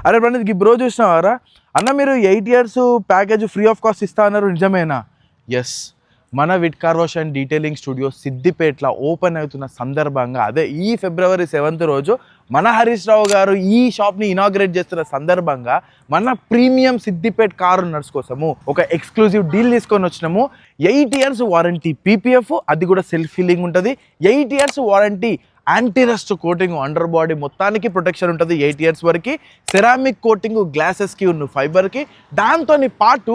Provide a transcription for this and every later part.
అరే ప్రణీత్, ఈ బ్రో చూసినావారా అన్న, మీరు 8 years package free of cost ఇస్తా అన్నారు, నిజమేనా? ఎస్, మన wit car wash and detailing studio సిద్దిపేటలో ఓపెన్ అవుతున్న సందర్భంగా, అదే ఈ February 7th రోజు మన హరీష్ రావు గారు ఈ షాప్ని ఇనాగ్రేట్ చేస్తున్న సందర్భంగా మన ప్రీమియం సిద్దిపేట కార్ ఓనర్స్ కోసము ఒక ఎక్స్క్లూజివ్ డీల్ తీసుకొని వచ్చినాము. 8 years వారంటీ పీపీఎఫ్, అది కూడా సెల్ఫ్ ఫీలింగ్ ఉంటుంది. 8 years warranty anti rust coating, under body మొత్తానికి ప్రొటెక్షన్ ఉంటుంది 8 years వరకు. సెరామిక్ కోటింగ్ గ్లాసెస్కి ఉన్న ఫైబర్కి, దాంతో పాటు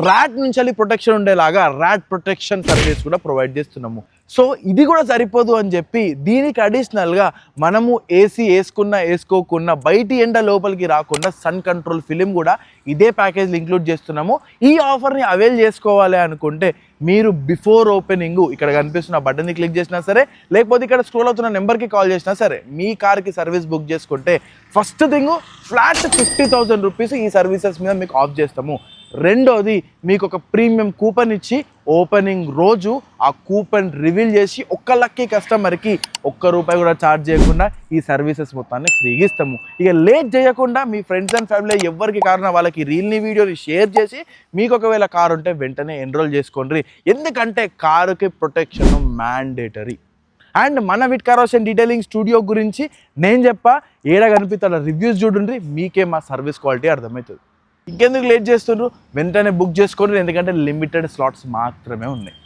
ర్యాట్ నుంచి ప్రొటెక్షన్ ఉండేలాగా ర్యాట్ ప్రొటెక్షన్ సర్వీస్ కూడా ప్రొవైడ్ చేస్తున్నాము. సో ఇది కూడా సరిపోదు అని చెప్పి దీనికి అడిషనల్గా మనము ఏసీ వేసుకోకున్నా బయటి ఎండ లోపలికి రాకుండా సన్ కంట్రోల్ ఫిలిం కూడా ఇదే ప్యాకేజ్లో ఇంక్లూడ్ చేస్తున్నాము. ఈ ఆఫర్ని అవైల్ చేసుకోవాలి అనుకుంటే మీరు బిఫోర్ ఓపెనింగ్ ఇక్కడ కనిపిస్తున్న బటన్ని క్లిక్ చేసినా సరే, లేకపోతే ఇక్కడ స్క్రోల్ అవుతున్న నెంబర్కి కాల్ చేసినా సరే, మీ కార్కి సర్వీస్ బుక్ చేసుకుంటే ఫస్ట్ థింగ్ ఫ్లాట్ 50,000 రూపీస్ ఈ సర్వీసెస్ మీద మీకు ఆఫ్ చేస్తాము. రెండోది, మీకు ఒక ప్రీమియం కూపన్ ఇచ్చి ఓపెనింగ్ రోజు ఆ కూపన్ రివీల్ చేసి ఒక్క లక్కీ కస్టమర్కి ₹1 కూడా ఛార్జ్ చేయకుండా ఈ సర్వీసెస్ మొత్తాన్ని ఫ్రీగా ఇస్తాము. ఇక లేట్ చేయకుండా మీ ఫ్రెండ్స్ అండ్ ఫ్యామిలీ ఎవరికి కారణం వాళ్ళకి రీల్ని వీడియోని షేర్ చేసి, మీకు ఒకవేళ కారు ఉంటే వెంటనే ఎన్రోల్ చేసుకోండి. ఎందుకంటే కారుకి ప్రొటెక్షన్ మ్యాండేటరీ. అండ్ మన wit car wash and detailing studio గురించి నేను చెప్పా, ఏడ కనిపిస్తున్న రివ్యూస్ చూడండి, మీకే మా సర్వీస్ క్వాలిటీ అర్థమవుతుంది. ఇంకెందుకు లేట్ చేస్తున్నారు, వెంటనే బుక్ చేసుకోండి, ఎందుకంటే లిమిటెడ్ స్లాట్స్ మాత్రమే ఉన్నాయి.